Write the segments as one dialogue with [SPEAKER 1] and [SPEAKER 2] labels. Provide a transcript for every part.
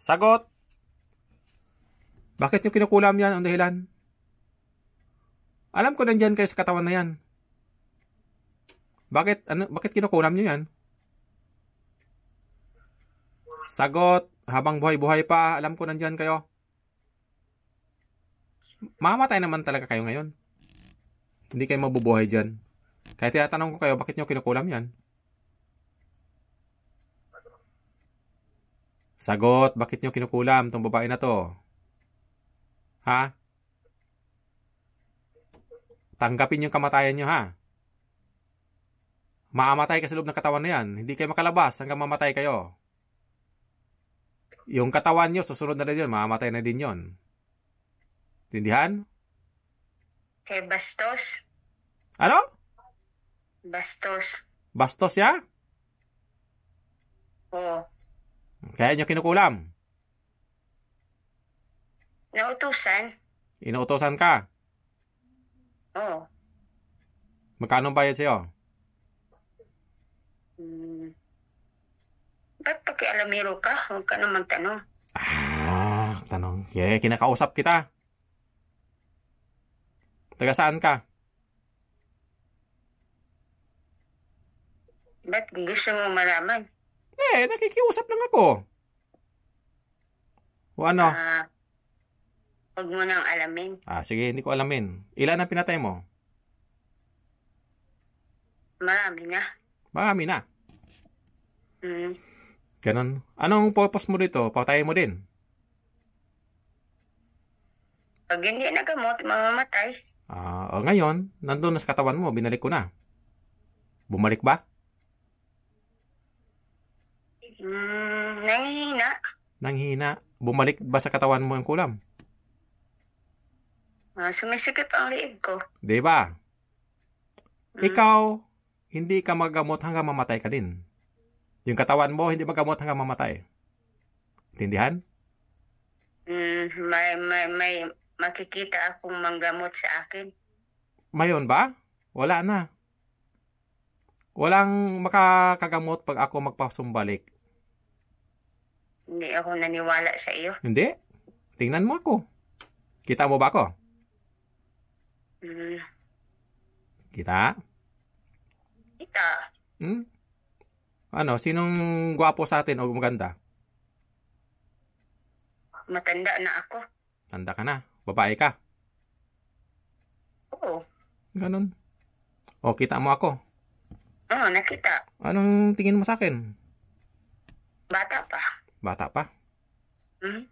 [SPEAKER 1] Sagot! Bakit nyo kinukulam yan ang dahilan? Alam ko nandyan kayo sa katawan na yan. Bakit kinukulam nyo yan? Sagot! Habang buhay-buhay pa, alam ko nandyan kayo. Mamatay naman talaga kayo ngayon. Hindi kayo mabubuhay dyan. Kaya tinatanong ko kayo, bakit nyo kinukulam yan? Sagot, bakit nyo kinukulam tong babae na to? Ha? Tanggapin yung kamatayan nyo, ha? Maamatay ka sa loob ng katawan na yan. Hindi kayo makalabas hanggang mamatay kayo. Yung katawan nyo, susunod na rin yun. Maamatay na din yun. Tindihan?
[SPEAKER 2] Kay Bastos.
[SPEAKER 1] Ano?
[SPEAKER 2] Bastos.
[SPEAKER 1] Bastos ya?
[SPEAKER 2] Oo.
[SPEAKER 1] Kaya nyo kinukulam?
[SPEAKER 2] Nautusan?
[SPEAKER 1] Inuutosan ka?
[SPEAKER 2] Oo.
[SPEAKER 1] Magkano bayad sa'yo?
[SPEAKER 2] Ba't pakialamero ka? Huwag ka naman tanong.
[SPEAKER 1] Tanong. Yeah, kinakausap kita. Taga saan ka?
[SPEAKER 2] Ba't gusto mo malaman?
[SPEAKER 1] Nakikiusap lang ako. O ano?
[SPEAKER 2] Huwag mo nang alamin.
[SPEAKER 1] Sige, hindi ko alamin. Ilan ang pinatay mo?
[SPEAKER 2] Marami na.
[SPEAKER 1] Marami na. Ganon. Anong purpose mo dito? Patayin mo din?
[SPEAKER 2] Pag hindi nagamot, mamamatay.
[SPEAKER 1] Ngayon, nandun na sa katawan mo, binalik ko na. Bumalik ba?
[SPEAKER 2] Nanghihina.
[SPEAKER 1] Nanghihina. Bumalik ba sa katawan mo ang kulam?
[SPEAKER 2] Sumisikip ang liig ko.
[SPEAKER 1] Diba? Ikaw, hindi ka magamot hanggang mamatay ka din. Yung katawan mo, hindi magamot hanggang mamatay. Tindihan?
[SPEAKER 2] May makikita akong manggamot sa akin.
[SPEAKER 1] Mayon ba? Wala na. Walang makakagamot pag ako magpasumbalik.
[SPEAKER 2] Hindi ako naniwala sa iyo.
[SPEAKER 1] Hindi. Tingnan mo ako. Kita mo ba ako? Kita?
[SPEAKER 2] Kita.
[SPEAKER 1] Ano? Sinong gwapo sa atin o maganda?
[SPEAKER 2] Matanda na ako.
[SPEAKER 1] Tanda ka na. Babae ka.
[SPEAKER 2] Oo.
[SPEAKER 1] Ganon. O, kita mo ako.
[SPEAKER 2] Oo, nakita.
[SPEAKER 1] Anong tingin mo sa akin?
[SPEAKER 2] Bata pa.
[SPEAKER 1] Bata pa?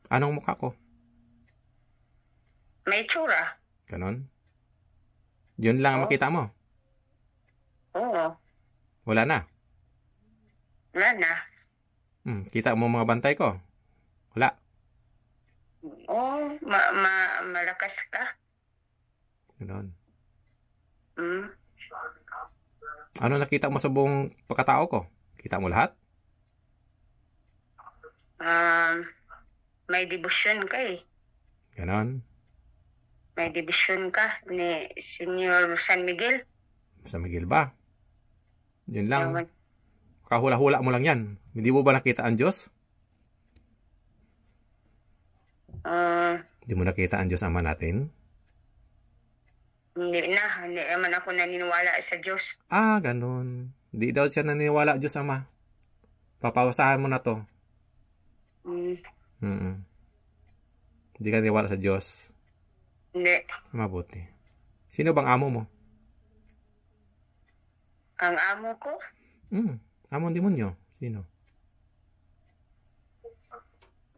[SPEAKER 1] Anong mukha ko?
[SPEAKER 2] May tsura.
[SPEAKER 1] Ganon. Yun lang ang makita mo?
[SPEAKER 2] Oo.
[SPEAKER 1] Wala na?
[SPEAKER 2] Wala na.
[SPEAKER 1] Kita mo mga bantay ko? Wala.
[SPEAKER 2] Oo, malakas ka.
[SPEAKER 1] Ganon. Ano nakita mo sa buong pagkatao ko? Kita mo lahat?
[SPEAKER 2] May debosyon ka eh.
[SPEAKER 1] Ganon.
[SPEAKER 2] May debosyon ka ni Senyor San Miguel.
[SPEAKER 1] San Miguel ba? Yun lang. Kahula-hula mo lang yan. Hindi mo ba nakita ang Diyos? Hindi mo nakita ang Diyos Ama natin?
[SPEAKER 2] Hindi naman ako naniniwala sa Diyos.
[SPEAKER 1] Ganun. Hindi daw siya naniniwala Diyos Ama. Papawasahan mo na to. Hindi ka naniniwala sa Diyos.
[SPEAKER 2] Hindi.
[SPEAKER 1] Mabuti. Sino bang amo mo?
[SPEAKER 2] Ang amo ko?
[SPEAKER 1] Among demonyo. Sino?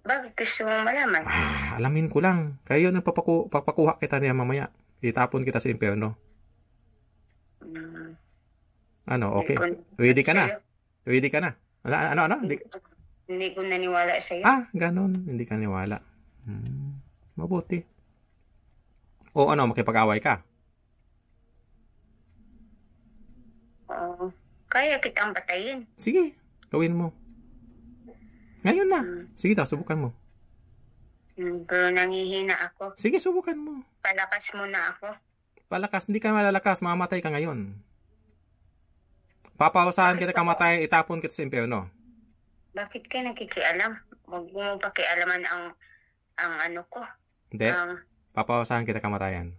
[SPEAKER 2] Bakit gusto mong malaman?
[SPEAKER 1] Alamin ko lang. Kayo nang papakuha kita niya mamaya. Itapon kita sa impyerno. Ano, okay. Ready ka na? Ready ka na? Ano?
[SPEAKER 2] Hindi ko naniwala sa iyo.
[SPEAKER 1] Ganun. Hindi ka naniwala. Mabuti. O ano, makipag-away ka?
[SPEAKER 2] Kaya kitang patayin.
[SPEAKER 1] Sige, gawin mo. Ngayon na. Sige daw, subukan mo.
[SPEAKER 2] Pero nangihina ako.
[SPEAKER 1] Sige, subukan mo.
[SPEAKER 2] Palakas mo na ako.
[SPEAKER 1] Palakas, hindi ka malalakas, mamamatay ka ngayon. Papahusahan kita kamatay, itapon kita sa impyerno.
[SPEAKER 2] Bakit ka nakikialam? Huwag mo pakialaman ang ano ko.
[SPEAKER 1] Hindi.
[SPEAKER 2] Ang,
[SPEAKER 1] Papawasahan kita kamatayan.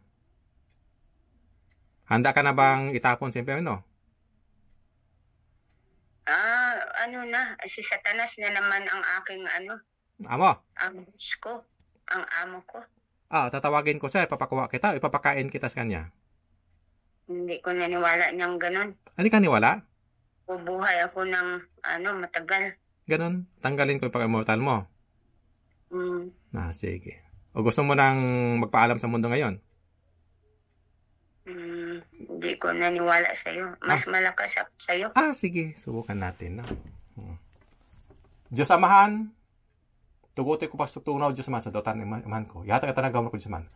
[SPEAKER 1] Handa ka na bang itapon sa impyerno?
[SPEAKER 2] ano na, si Satanas na naman ang aking
[SPEAKER 1] Amo?
[SPEAKER 2] ang Diyos ko, ang amo ko.
[SPEAKER 1] Tatawagin ko siya, ipapakuha kita, ipapakain kita sa kanya.
[SPEAKER 2] Hindi ko naniwala niyang ganun.
[SPEAKER 1] Hindi ka niwala?
[SPEAKER 2] Bubuhay ako ng matagal.
[SPEAKER 1] Ganon, tanggalin ko yung pag-immortal mo. Sige. O gusto mo nang magpaalam sa mundo ngayon?
[SPEAKER 2] Hindi ko naniwala sa'yo. Mas malakas ako sa'yo.
[SPEAKER 1] Sige. Subukan natin. No? Diyos Amahan, tuguti ko pa sa tunaw Diyos Amahan sa dotan ng imahan ko. Yata ka tanagaw ko Diyos Amahan.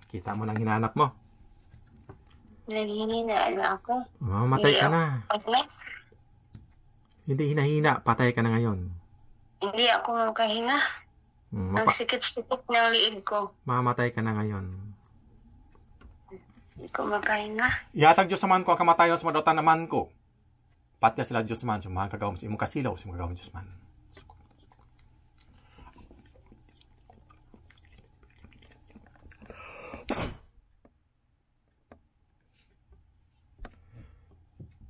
[SPEAKER 1] Kita mo nang hinanap mo.
[SPEAKER 2] Naghihina na ako.
[SPEAKER 1] Mamatay ka na. Hindi hinahina, patay ka na ngayon.
[SPEAKER 2] Hindi ako makahinga. Ang sikip-sikip ng liig ko.
[SPEAKER 1] Mamatay ka na ngayon.
[SPEAKER 2] Hindi ko makahinga.
[SPEAKER 1] Yatag Diyos naman ko ang kamatayon sa madotan naman ko. Pat ka sila Diyos man, sumahan kagawam sa imong kasilaw, sa imong kagawam Diyos man.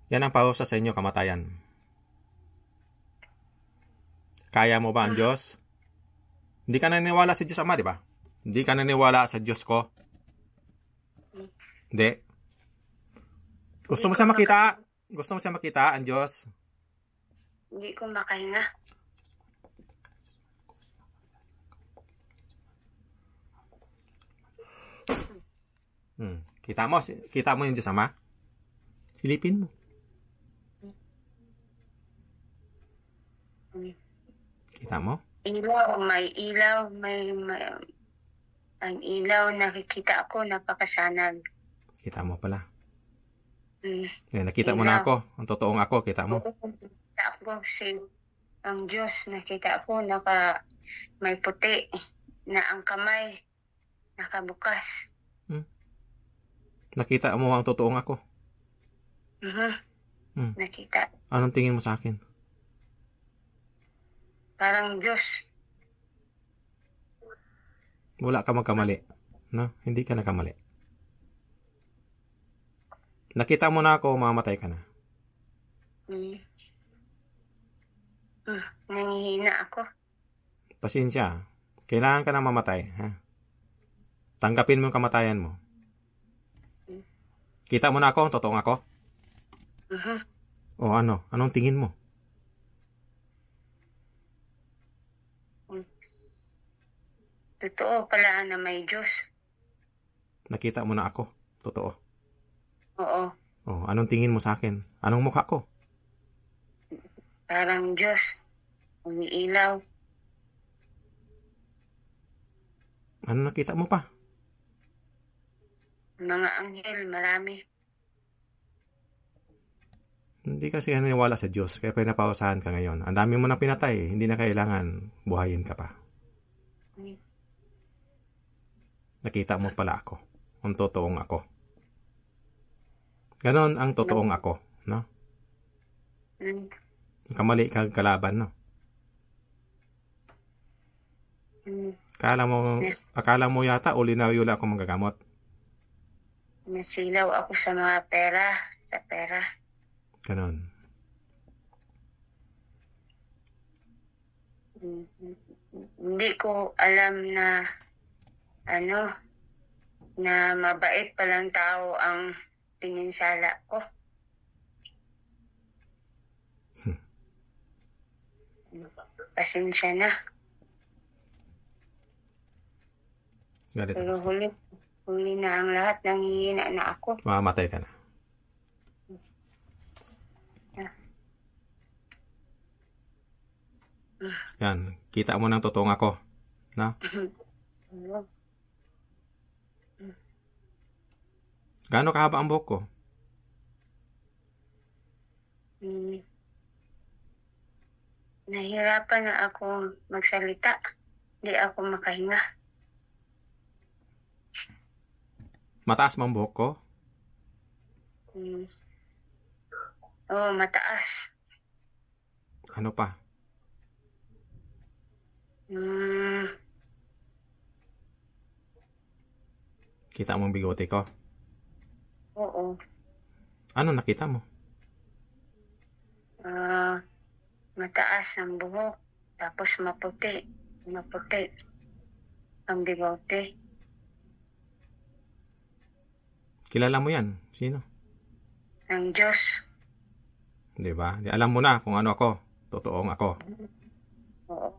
[SPEAKER 1] Yan ang parusa sa inyo, kamatayan. Kaya mo ba ang Diyos? Hindi ka naniniwala sa Diyos Ama, di ba? Hindi ka naniniwala sa Diyos ko? Hindi. Gusto mo siya makita? Gusto mo siya makita, ang Diyos?
[SPEAKER 2] Hindi ko makahinga.
[SPEAKER 1] Kita mo yung Diyos Ama? Silipin mo. Kita mo?
[SPEAKER 2] Ilaw, may ilaw, ang ilaw nakikita ako, napakasanag.
[SPEAKER 1] Kita mo pala. Nakita mo na ako. Ang totoong ako, kita mo.
[SPEAKER 2] Nakita ako ang Diyos, nakita ako, may puti na ang kamay, nakabukas.
[SPEAKER 1] Nakita mo ang totoong ako.
[SPEAKER 2] Nakita.
[SPEAKER 1] Anong tingin mo sa akin?
[SPEAKER 2] Parang Diyos.
[SPEAKER 1] Wala ka magkamali. No? Hindi ka nakamali. Nakita mo na ako, mamatay ka na.
[SPEAKER 2] Nangihina ako.
[SPEAKER 1] Pasensya. Kailangan ka na mamatay. Ha? Tanggapin mo yung kamatayan mo. Kita mo na ako, totoong ako? O ano? Anong tingin mo?
[SPEAKER 2] Totoo pala na may Diyos.
[SPEAKER 1] Nakita mo na ako, totoo?
[SPEAKER 2] Oo.
[SPEAKER 1] O, anong tingin mo sa akin? Anong mukha ko?
[SPEAKER 2] Parang Diyos. Umiilaw.
[SPEAKER 1] Ano nakita mo pa?
[SPEAKER 2] Mga anghel, marami.
[SPEAKER 1] Hindi kasi naniniwala sa Diyos, kaya pinapawasahan ka ngayon. Ang dami mo na pinatay, hindi na kailangan buhayin ka pa. Nakita mo pala ako. Ang totoong ako. Ganon ang totoong ako, no? Kamali ka kalaban, no? Akala mo yata uli na yula ako manggagamot.
[SPEAKER 2] Nasilaw ako sa mga pera. Sa pera.
[SPEAKER 1] Ganon.
[SPEAKER 2] Hindi ko alam na na mabait palang tao ang pininsala ko. Pasensya na. Pero huli na ang lahat, nanghihina na ako.
[SPEAKER 1] Mamamatay ka na. Yan, kita mo ng totoong ako. No? Gaano kahaba ang buhok ko?
[SPEAKER 2] Nahirapan na ako magsalita. Hindi ako makahinga.
[SPEAKER 1] Mataas mo ang buhok ko?
[SPEAKER 2] Oo, mataas.
[SPEAKER 1] Ano pa? Kita mo ang bigote ko?
[SPEAKER 2] Oo.
[SPEAKER 1] Ano nakita mo?
[SPEAKER 2] Mataas ang buhok. Tapos maputi. Maputi. Ang bigote.
[SPEAKER 1] Kilala mo yan? Sino?
[SPEAKER 2] Ang Diyos.
[SPEAKER 1] Diba? Alam mo na kung ano ako. Totoong ako.
[SPEAKER 2] Oo.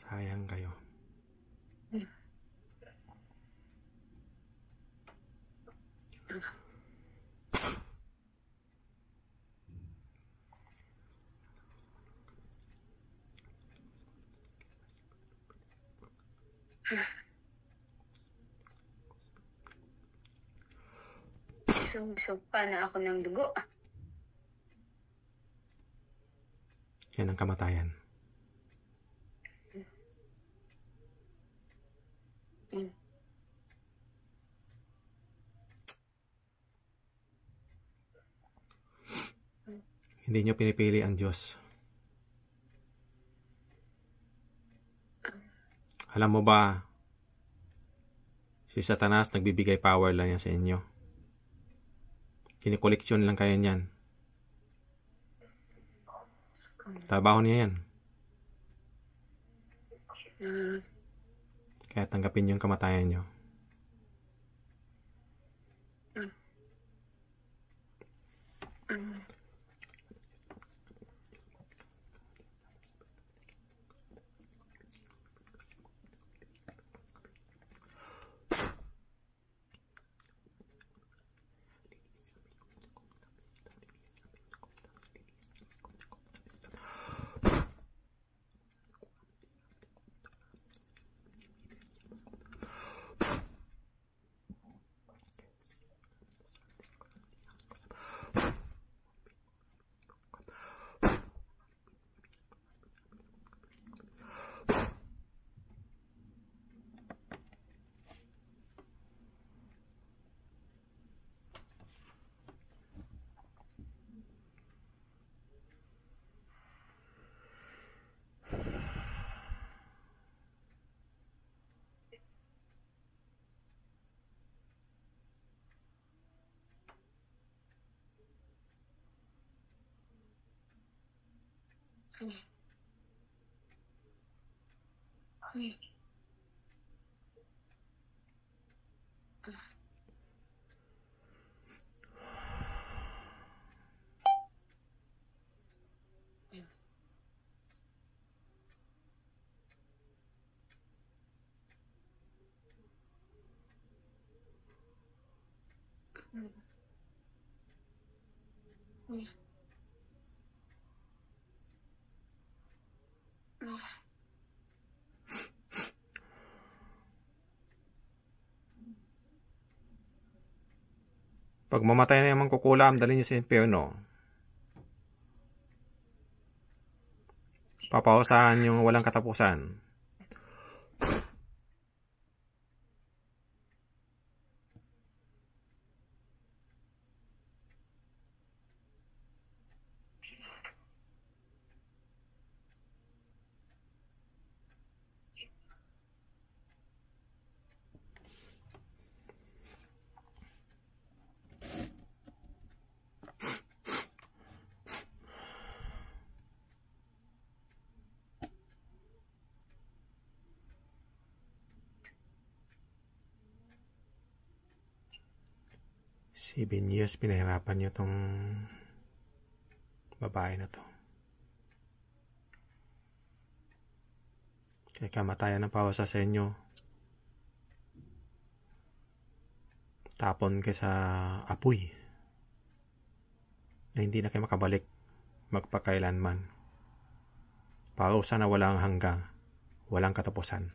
[SPEAKER 1] Sayang kayo.
[SPEAKER 2] Sumpa na ako ng dugo.
[SPEAKER 1] Yan ang kamatayan. Hindi nyo pinipili ang Diyos. Alam mo ba, si Satanas nagbibigay power lang yan sa inyo. Kinikoleksyon lang kayo niyan. Trabaho niya yan. Kaya tanggapin yung kamatayan nyo. Pag mamatay na yung mangkukulam, dali niyo sa impyerno. Papahusahan yung walang katapusan. Seven years pinahirapan niyo tong babae na to. Kaya kamatayan ng pawasa sa inyo. Tapon kayo sa apoy na hindi na kayo makabalik magpakailanman. Parusa na walang hanggang, walang katapusan.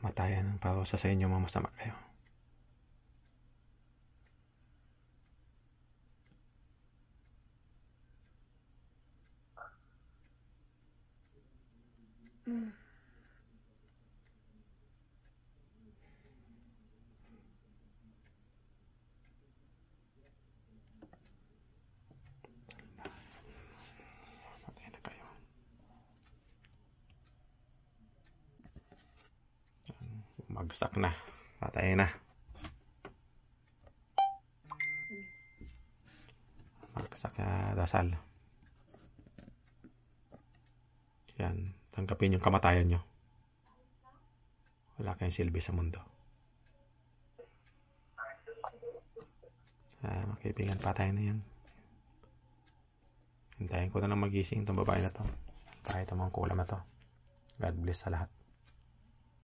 [SPEAKER 1] Kamatayan ng parusa sa inyo, mamasama kayo. Matay na kayo. Bagsak na. Patay na. Bagsak na dasal. Yan. Tanggapin yung kamatayan nyo. Wala kayong silbi sa mundo. Mga kaibigan, patay na yan. Hintayin ko na lang magising itong babae na to. Patay itong mga kulam na to. God bless sa lahat.